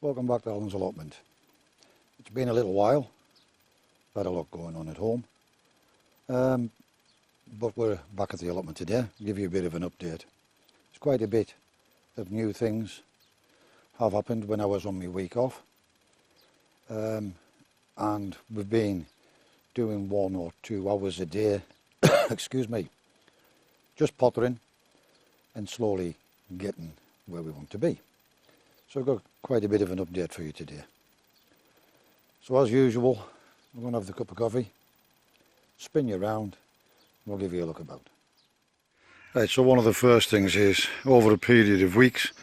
Welcome back to Alan's Allotment. It's been a little while, had a lot going on at home, but we're back at the allotment today to give you a bit of an update. There's quite a bit of new things have happened when I was on my week off, and we've been doing 1 or 2 hours a day, excuse me, just pottering and slowly getting where we want to be. So I've got quite a bit of an update for you today. So as usual, we're going to have the cup of coffee, spin you around, and we'll give you a look about. Right, so one of the first things is, over a period of weeks,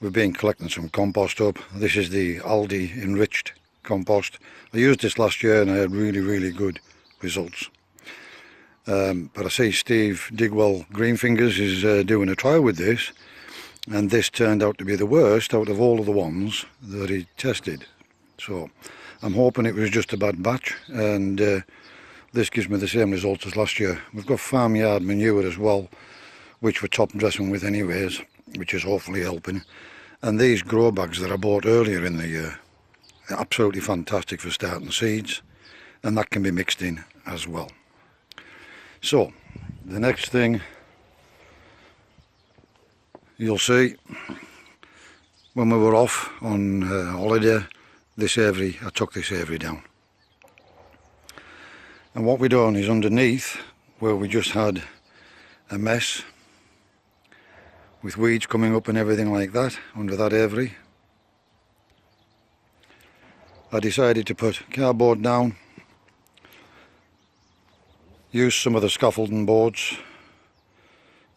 we've been collecting some compost up. This is the Aldi enriched compost. I used this last year and I had really good results. But I see Steve Digwell Greenfingers is doing a trial with this, and this turned out to be the worst out of all of the ones that he tested. So I'm hoping it was just a bad batch, and this gives me the same results as last year. We've got farmyard manure as well, which we're top dressing with anyways, which is hopefully helping. And these grow bags that I bought earlier in the year are absolutely fantastic for starting seeds, and that can be mixed in as well. So the next thing you'll see, when we were off on holiday, I took this aviary down. And what we done is, underneath, where we just had a mess with weeds coming up and everything like that, under that aviary, I decided to put cardboard down, use some of the scaffolding boards,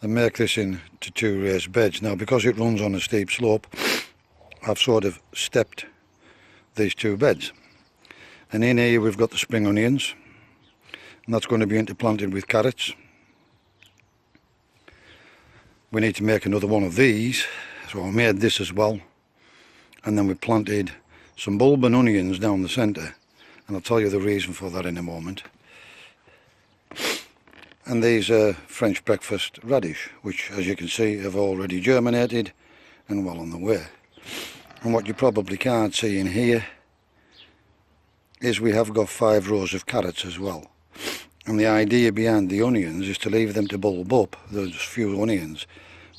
and make this into 2 raised beds. Now, because it runs on a steep slope, I've sort of stepped these 2 beds. And in here we've got the spring onions, and that's going to be interplanted with carrots. We need to make another one of these, so I made this as well. And then we planted some bulb and onions down the centre, and I'll tell you the reason for that in a moment. And these are French breakfast radish, which, as you can see, have already germinated and well on the way. And what you probably can't see in here is we have got 5 rows of carrots as well. And the idea behind the onions is to leave them to bulb up. There's few onions,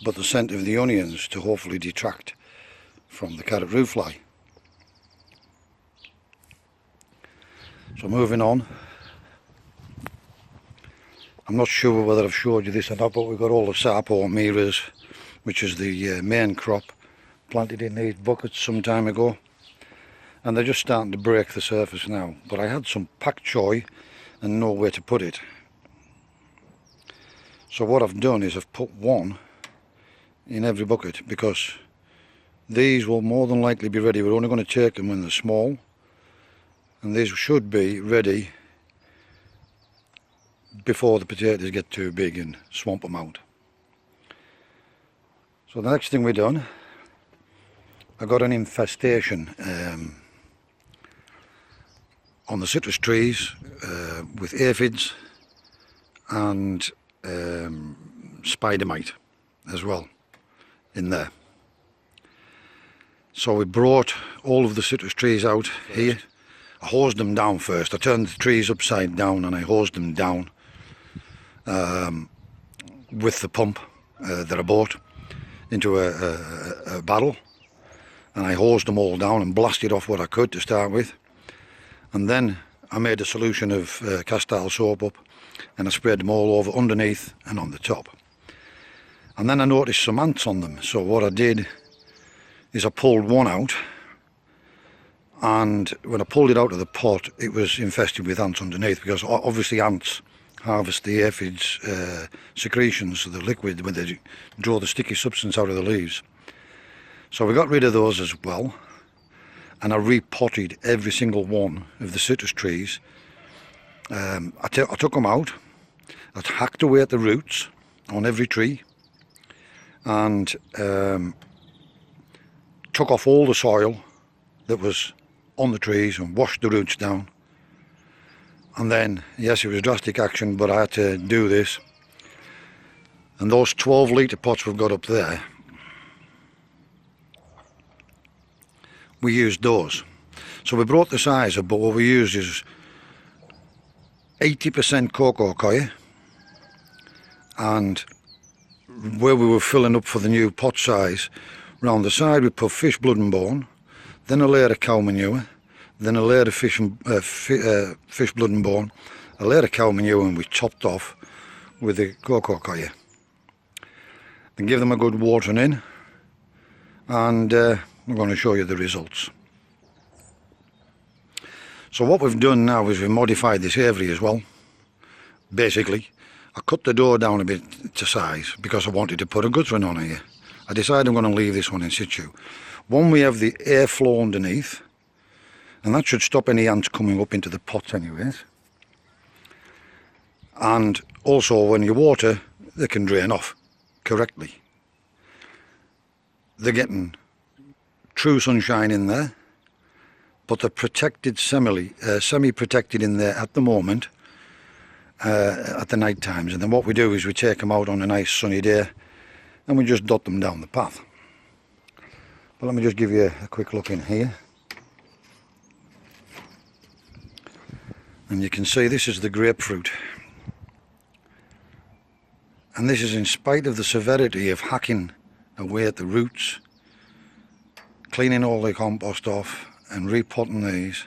but the scent of the onions to hopefully detract from the carrot root fly. So moving on. I'm not sure whether I've showed you this or not, but we've got all the Sarpo miras, which is the main crop, planted in these buckets some time ago, and they're just starting to break the surface now. But I had some pak choi and nowhere to put it, so what I've done is I've put 1 in every bucket, because these will more than likely be ready. We're only going to take them when they're small, and these should be ready before the potatoes get too big and swamp them out. So the next thing we done, I got an infestation on the citrus trees with aphids and spider mite as well in there. So we brought all of the citrus trees out here. I hosed them down first. I turned the trees upside down and I hosed them down with the pump that I bought into a barrel, and I hosed them all down and blasted off what I could to start with. And then I made a solution of castile soap up, and I sprayed them all over underneath and on the top. And then I noticed some ants on them, so what I did is I pulled one out, and when I pulled it out of the pot, it was infested with ants underneath, because obviously ants harvest the aphids secretions, the liquid, when they draw the sticky substance out of the leaves. So we got rid of those as well, and I repotted every single one of the citrus trees. I took them out, I hacked away at the roots on every tree, and took off all the soil that was on the trees and washed the roots down. And then, yes, it was drastic action, but I had to do this. And those 12 litre pots we've got up there we used those. So we brought the size up, but what we used is 80% cocoa coir, and where we were filling up for the new pot size, round the side we put fish blood and bone, then a layer of cow manure, then a layer of fish blood and bone, a layer of cow manure, and we topped off with the cocoa coir. Then give them a good watering in, and I'm going to show you the results. So what we've done now is we've modified this aviary as well. Basically, I cut the door down a bit to size because I wanted to put a guttering on here. I decided I'm going to leave this one in situ. One, we have the airflow underneath, and that should stop any ants coming up into the pots anyways. And also when you water, they can drain off correctly. They're getting true sunshine in there, but they're protected, semi-protected in there at the moment, at the night times. And then what we do is we take them out on a nice sunny day and we just dot them down the path. But let me just give you a quick look in here. And you can see this is the grapefruit. And this is in spite of the severity of hacking away at the roots, cleaning all the compost off and repotting these.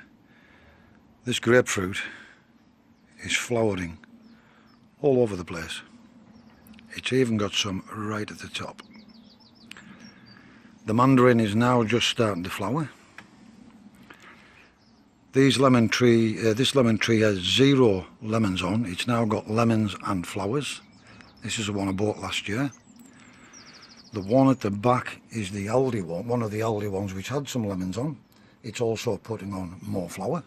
This grapefruit is flowering all over the place. It's even got some right at the top. The mandarin is now just starting to flower. This lemon tree has 0 lemons on. It's now got lemons and flowers. This is the one I bought last year. The one at the back is the Aldi one, one of the Aldi ones which had some lemons on. It's also putting on more flower.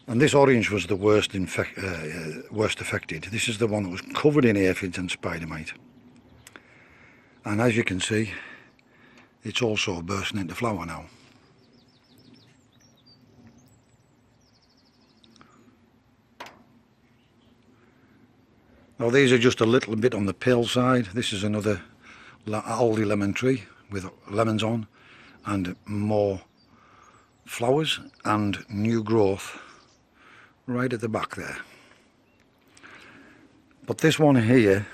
And this orange was the worst affected. This is the one that was covered in aphids and spider mite. And as you can see, it's also bursting into flower now. Now these are just a little bit on the pale side. This is another Aldi lemon tree with lemons on and more flowers and new growth right at the back there. But this one here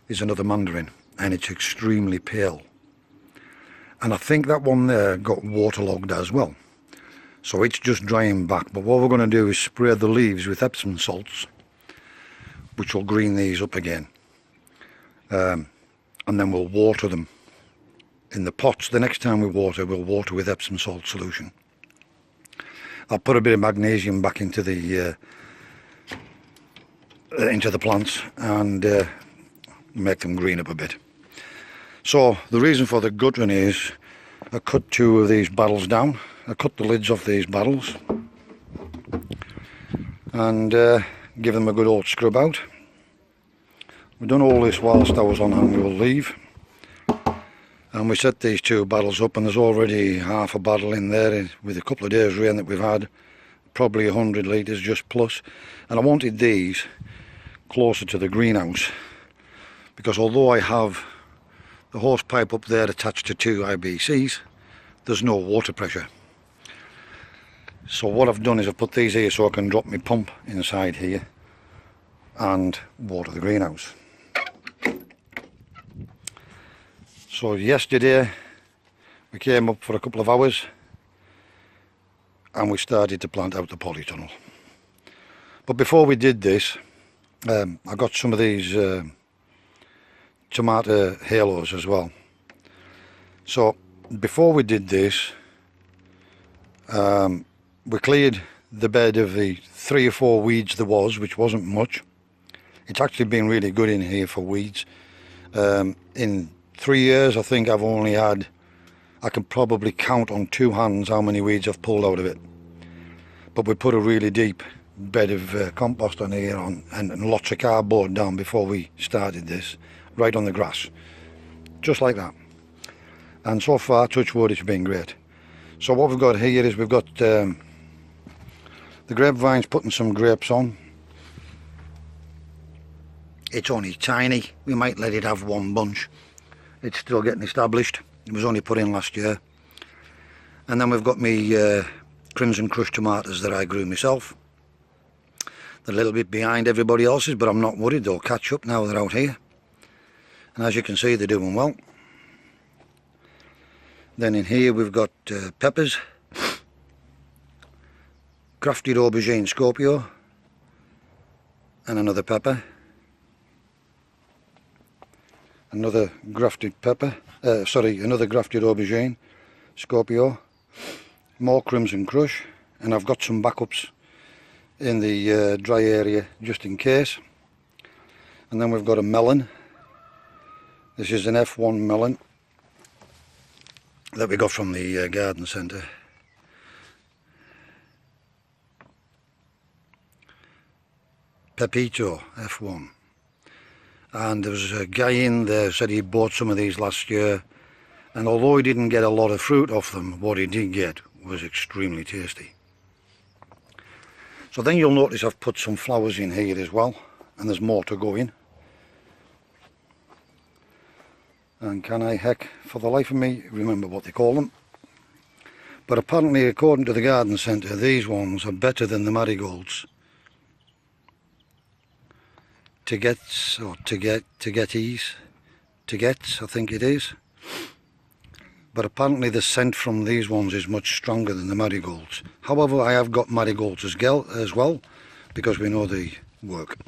is another mandarin, and it's extremely pale. And I think that one there got waterlogged as well. So it's just drying back. But what we're going to do is spray the leaves with Epsom salts, which will green these up again. And then we'll water them in the pots. The next time we water, we'll water with Epsom salt solution. I'll put a bit of magnesium back into the plants and make them green up a bit. So the reason for the guttering is I cut 2 of these barrels down. I cut the lids off these barrels and give them a good old scrub out. We've done all this whilst I was on annual leave, and we set these 2 barrels up, and there's already half a barrel in there with a couple of days rain that we've had, probably 100 litres just plus. And I wanted these closer to the greenhouse because although I have the hose pipe up there attached to 2 IBCs, there's no water pressure. So what I've done is I've put these here so I can drop my pump inside here and water the greenhouse. So yesterday we came up for a couple of hours and we started to plant out the polytunnel. But before we did this, I got some of these tomato halos as well. So before we did this, we cleared the bed of the 3 or 4 weeds there was, which wasn't much. It's actually been really good in here for weeds. In 3 years I think I've only had, I can probably count on 2 hands how many weeds I've pulled out of it. But we put a really deep bed of compost on here and lots of cardboard down before we started this, right on the grass, just like that. And so far, touch wood, it's been great. So what we've got here is we've got the grapevines putting some grapes on. It's only tiny, we might let it have 1 bunch. It's still getting established. It was only put in last year. And then we've got me Crimson Crush tomatoes that I grew myself. They're a little bit behind everybody else's, but I'm not worried, they'll catch up now they're out here. And as you can see, they're doing well. Then in here we've got peppers, grafted aubergine Scorpio, and another pepper. Another grafted pepper, another grafted aubergine Scorpio, more Crimson Crush, and I've got some backups in the dry area just in case. And then we've got a melon. This is an F1 melon that we got from the garden centre. Pepito F1. And there was a guy in there said he bought some of these last year, and although he didn't get a lot of fruit off them, what he did get was extremely tasty. So then you'll notice I've put some flowers in here as well, and there's more to go in. And can I heck for the life of me remember what they call them? But apparently, according to the garden centre, these ones are better than the marigolds. Tegets, or Tegetes, I think it is. But apparently the scent from these ones is much stronger than the marigolds. However, I have got marigolds as well, because we know they work,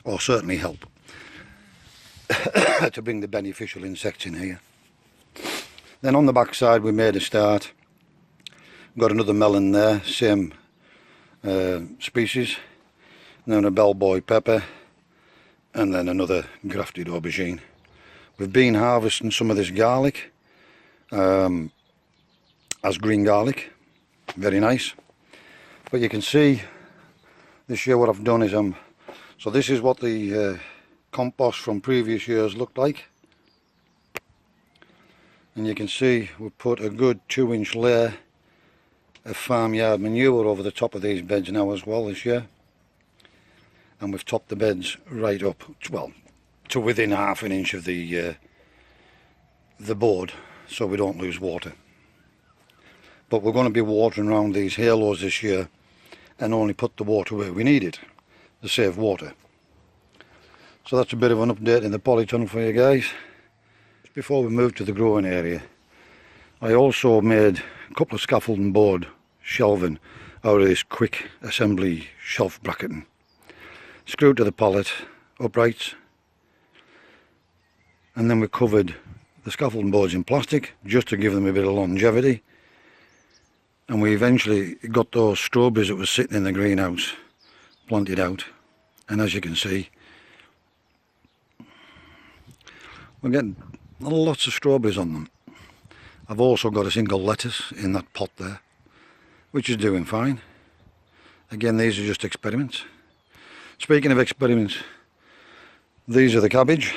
or certainly help, to bring the beneficial insects in here. Then on the back side we made a start. Got another melon there, same species. And then a bellboy pepper, and then another grafted aubergine. We've been harvesting some of this garlic as green garlic, very nice. But you can see this year what I've done is so this is what the compost from previous years looked like, and you can see we've put a good 2-inch layer of farmyard manure over the top of these beds now as well this year. And we've topped the beds right up, well, to within half an inch of the board, so we don't lose water. But we're going to be watering around these halos this year and only put the water where we need it to save water. So that's a bit of an update in the polytunnel for you guys. Before we move to the growing area, I also made a couple of scaffolding board shelving out of this quick assembly shelf bracketing. Screwed to the pallet uprights, and then we covered the scaffolding boards in plastic just to give them a bit of longevity. And we eventually got those strawberries that were sitting in the greenhouse planted out, and as you can see we're getting lots of strawberries on them. I've also got a single lettuce in that pot there, which is doing fine. Again, these are just experiments. Speaking of experiments, these are the cabbage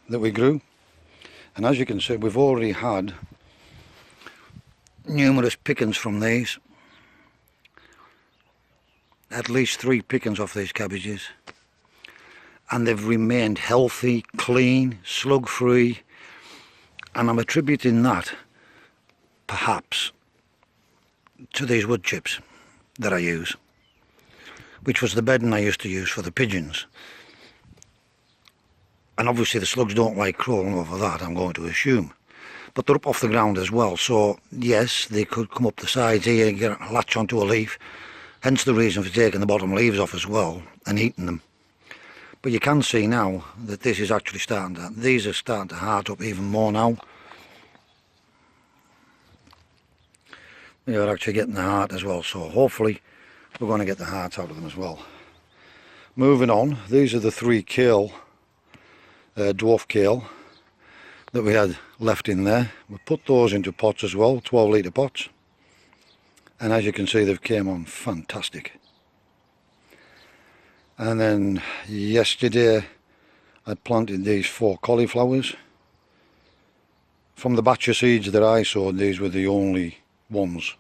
that we grew, and as you can see we've already had numerous pickings from these. At least 3 pickings off these cabbages, and they've remained healthy, clean, slug free, and I'm attributing that perhaps to these wood chips that I use, which was the bedding I used to use for the pigeons. And obviously the slugs don't like crawling over that, I'm going to assume. But they're up off the ground as well, so yes, they could come up the sides here and latch onto a leaf. Hence the reason for taking the bottom leaves off as well and eating them. But you can see now that this is actually these are starting to heart up even more now. They're actually getting the heart as well, so hopefully we're going to get the heart out of them as well. Moving on, these are the 3 kale, dwarf kale that we had left in there. We put those into pots as well, 12 litre pots, and as you can see they've came on fantastic. And then yesterday I planted these 4 cauliflowers. From the batch of seeds that I sowed, these were the only ones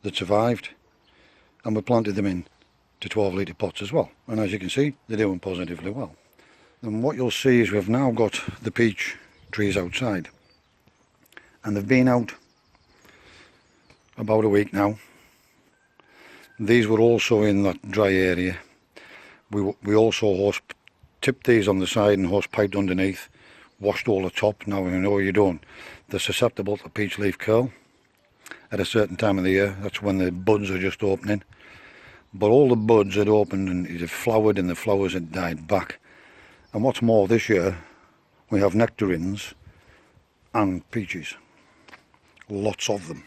that survived, and we planted them in to 12 litre pots as well, and as you can see they're doing positively well. And what you'll see is we've now got the peach trees outside, and they've been out about a week now. These were also in that dry area. We also hose tipped these on the side and hose piped underneath, washed all the top. Now you know you don't. They're susceptible to peach leaf curl at a certain time of the year. That's when the buds are just opening. But all the buds had opened and it had flowered and the flowers had died back. And what's more, this year we have nectarines and peaches. Lots of them.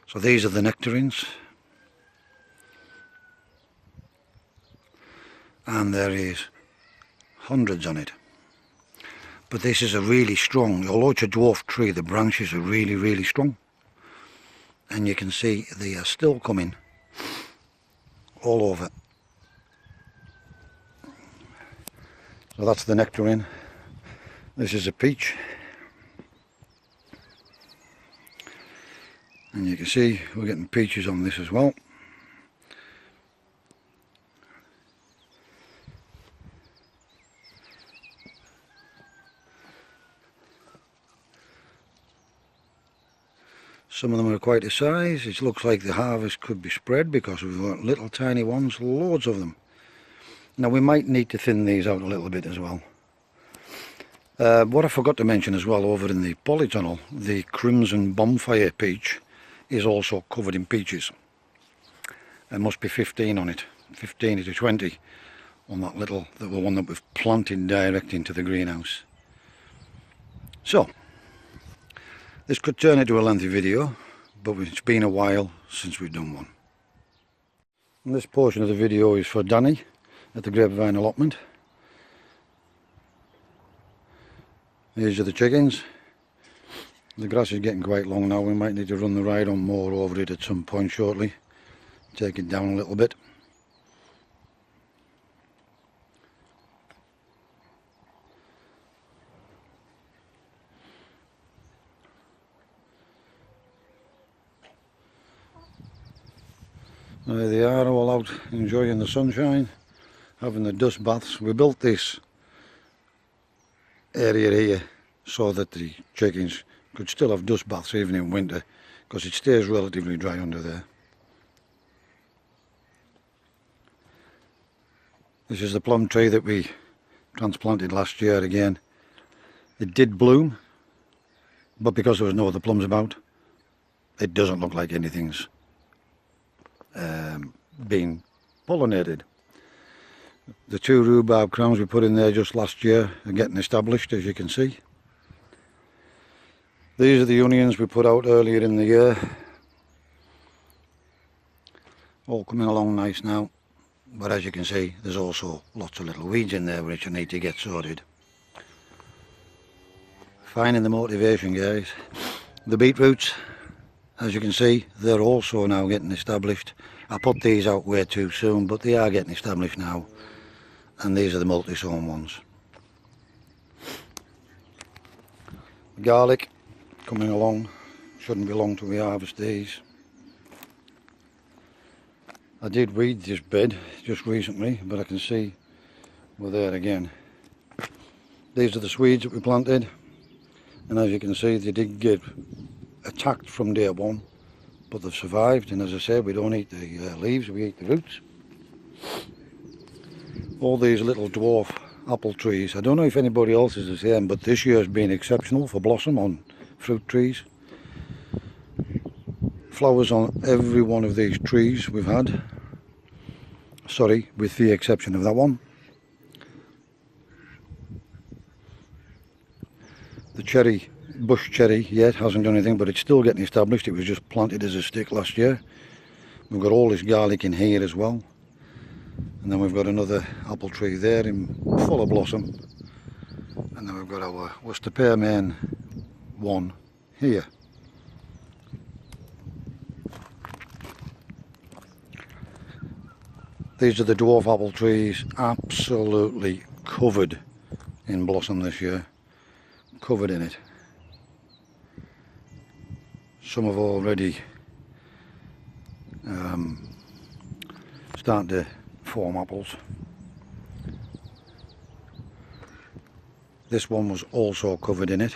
So these are the nectarines. And there is hundreds on it. But this is a really strong, although it's a dwarf tree, the branches are really, really strong. And you can see they are still coming all over. So that's the nectarine. This is a peach. And you can see we're getting peaches on this as well. Some of them are quite a size. It looks like the harvest could be spread because we've got little tiny ones, loads of them. Now we might need to thin these out a little bit as well. What I forgot to mention as well, over in the polytunnel, the crimson bonfire peach is also covered in peaches. There must be 15 on it, 15 to 20 on that little, the one that we've planted direct into the greenhouse. So, this could turn into a lengthy video, but it's been a while since we've done one. And this portion of the video is for Danny at the Grapevine allotment. These are the chickens. The grass is getting quite long now. We might need to run the ride-on mower over it at some point shortly. Take it down a little bit. There they are, all out enjoying the sunshine, having the dust baths. We built this area here so that the chickens could still have dust baths even in winter, because it stays relatively dry under there. This is the plum tree that we transplanted last year again. It did bloom, but because there was no other plums about, it doesn't look like anything's being pollinated. The two rhubarb crowns we put in there just last year are getting established, as you can see. These are the onions we put out earlier in the year. All coming along nice now, but as you can see there's also lots of little weeds in there which I need to get sorted. Finding the motivation, guys. The beetroots, as you can see, they're also now getting established. I put these out way too soon, but they are getting established now. And these are the multi-sown ones. Garlic coming along. Shouldn't be long till we harvest these. I did weed this bed just recently, but I can see we're there again. These are the Swedes that we planted, and as you can see they did get attacked from day one, but they've survived. And as I said, we don't eat the leaves, we eat the roots. All these little dwarf apple trees, I don't know if anybody else is the same, but this year has been exceptional for blossom on fruit trees. Flowers on every one of these trees we've had, sorry, with the exception of that one. The cherry, bush cherry, yet hasn't done anything, but it's still getting established. It was just planted as a stick last year. We've got all this garlic in here as well, and then we've got another apple tree there in full of blossom, and then we've got our Worcester Pearmain one here. These are the dwarf apple trees, absolutely covered in blossom this year, covered in it. Some have already started to form apples. This one was also covered in it,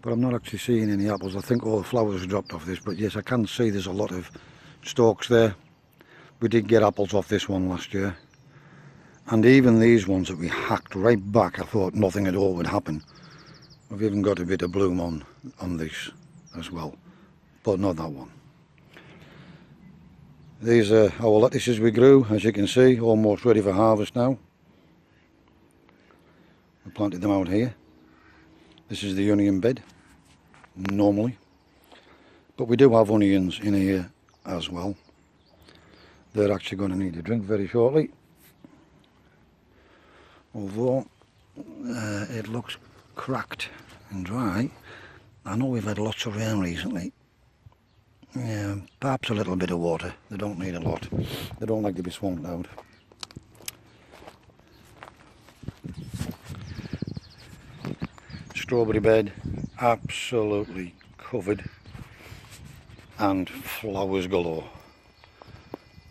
but I'm not actually seeing any apples. I think all the flowers have dropped off this, but yes, I can see there's a lot of stalks there. We did get apples off this one last year, and even these ones that we hacked right back, I thought nothing at all would happen. We've even got a bit of bloom on this as well, but not that one. These are our lettuces we grew, as you can see, almost ready for harvest now. We planted them out here. This is the onion bed, normally, but we do have onions in here as well. They're actually going to need a drink very shortly, although it looks cracked and dry. I know we've had lots of rain recently. Yeah, perhaps a little bit of water. They don't need a lot. They don't like to be swamped out. Strawberry bed, absolutely covered, and flowers galore.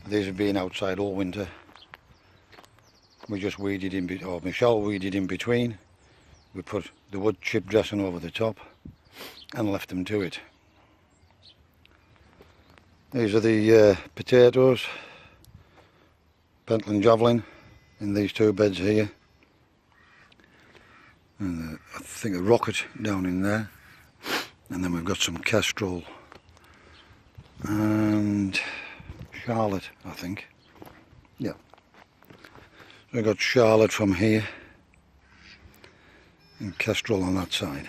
These have been outside all winter. We just weeded in, or Michelle weeded in between. We put the wood chip dressing over the top and left them to it. These are the potatoes, Pentland Javelin, in these two beds here. And I think a rocket down in there. And then we've got some Kestrel and Charlotte, I think. Yeah. So we've got Charlotte from here and Kestrel on that side.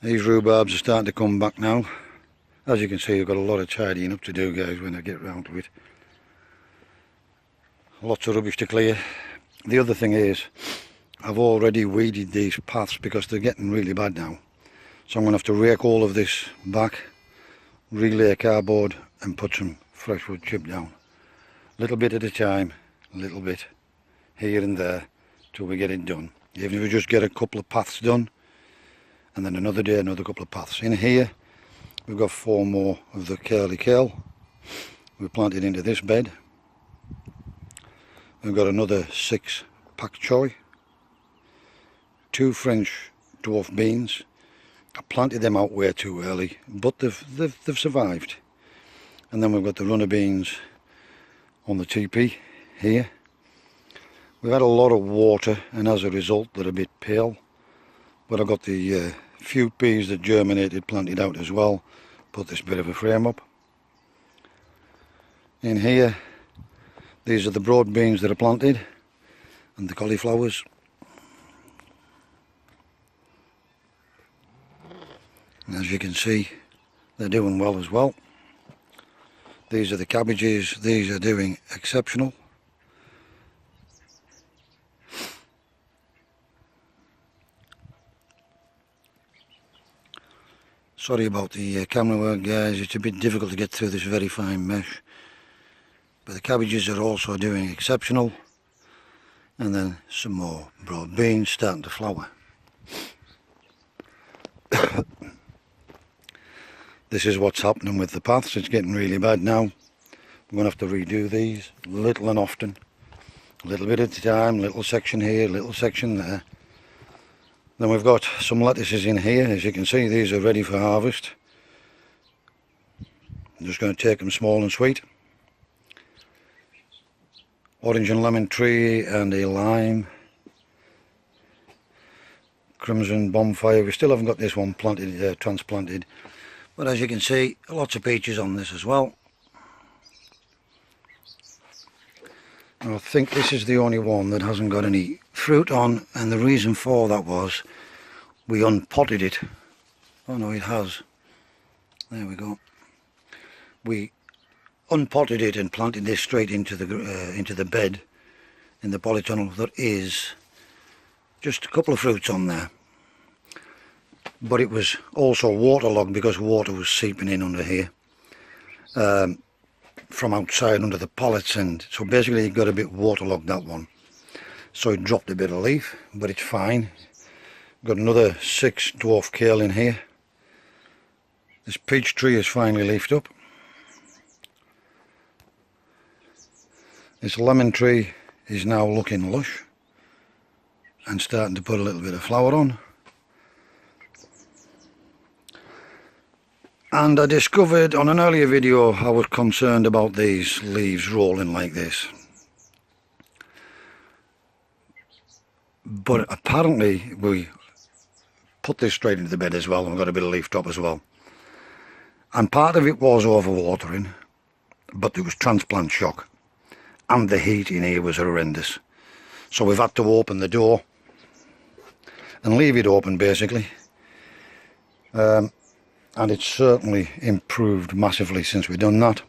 These rhubarbs are starting to come back now. As you can see, we've got a lot of tidying up to do, guys, when I get round to it. Lots of rubbish to clear. The other thing is, I've already weeded these paths because they're getting really bad now. So I'm going to have to rake all of this back, relay cardboard and put some fresh wood chip down. Little bit at a time, a little bit here and there till we get it done. Even if we just get a couple of paths done, and then another day another couple of paths. In here we've got 4 more of the curly kale we planted into this bed. We've got another 6 pak choy, 2 French dwarf beans. I planted them out way too early, but they've survived. And then we've got the runner beans on the teepee here. We've had a lot of water, and as a result they're a bit pale. But I've got the few peas that germinated planted out as well. Put this bit of a frame up. In here, these are the broad beans that are planted, and the cauliflowers. And as you can see, they're doing well as well. These are the cabbages. These are doing exceptional. Sorry about the camera work, guys. It's a bit difficult to get through this very fine mesh. But the cabbages are also doing exceptional. And then some more broad beans starting to flower. This is what's happening with the paths. It's getting really bad now. We're going to have to redo these little and often. A little bit at a time, little section here, little section there. Then we've got some lettuces in here. As you can see, these are ready for harvest. I'm just going to take them small and sweet. Orange and lemon tree and a lime. Crimson bonfire. We still haven't got this one planted, transplanted. But as you can see, lots of peaches on this as well. And I think this is the only one that hasn't got any fruit on, and the reason for that was we unpotted it. Oh no, it has. There we go. We unpotted it and planted this straight into the bed in the polytunnel. There is just a couple of fruits on there, but it was also waterlogged because water was seeping in under here from outside under the pallets, and so basically it got a bit waterlogged, that one. So it dropped a bit of leaf, but it's fine. Got another 6 dwarf kale in here. This peach tree is finally leafed up. This lemon tree is now looking lush. and starting to put a little bit of flower on. And I discovered on an earlier video I was concerned about these leaves rolling like this. But apparently we put this straight into the bed as well, and got a bit of leaf top as well. And part of it was overwatering, but there was transplant shock. And the heat in here was horrendous. So we've had to open the door and leave it open basically. And it's certainly improved massively since we've done that.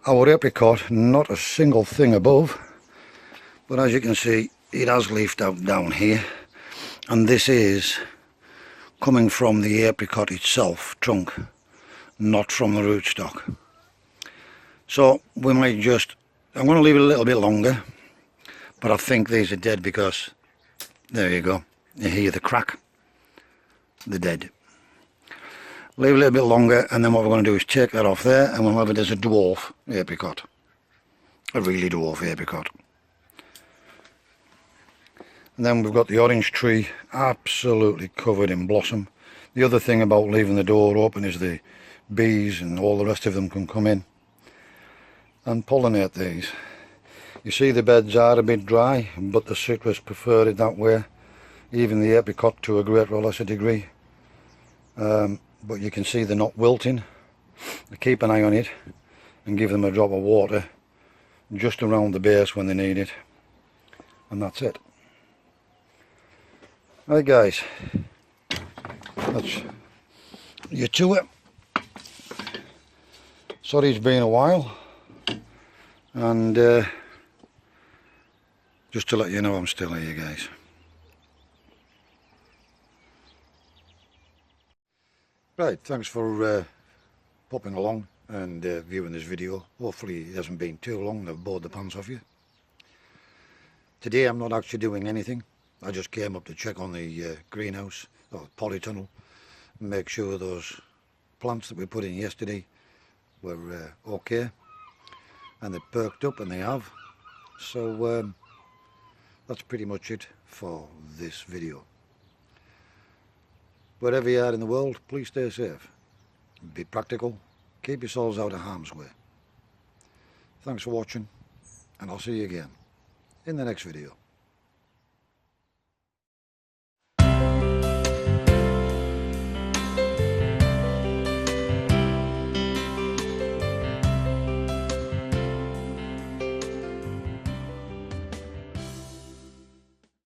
Our apricot, not a single thing above, but as you can see, it has leafed out down here. And this is coming from the apricot itself, trunk, not from the rootstock. So we might just, I'm going to leave it a little bit longer, but I think these are dead because, there you go, you hear the crack, they're dead. Leave a little bit longer, and then what we're going to do is take that off there, and we'll have it as a dwarf apricot, a really dwarf apricot. And then we've got the orange tree absolutely covered in blossom. The other thing about leaving the door open is the bees and all the rest of them can come in and pollinate these. You see the beds are a bit dry, but the citrus prefer it that way, even the apricot to a greater or lesser degree. But you can see they're not wilting. Keep an eye on it and give them a drop of water just around the base when they need it, and that's it. Right guys, that's you to it. Sorry it's been a while, and just to let you know I'm still here guys. Right, thanks for popping along and viewing this video. Hopefully it hasn't been too long and I've bored the pants off you. Today I'm not actually doing anything. I just came up to check on the greenhouse or polytunnel and make sure those plants that we put in yesterday were okay, and they perked up, and they have. So that's pretty much it for this video. Wherever you are in the world, please stay safe, be practical, keep yourselves out of harm's way. Thanks for watching, and I'll see you again in the next video.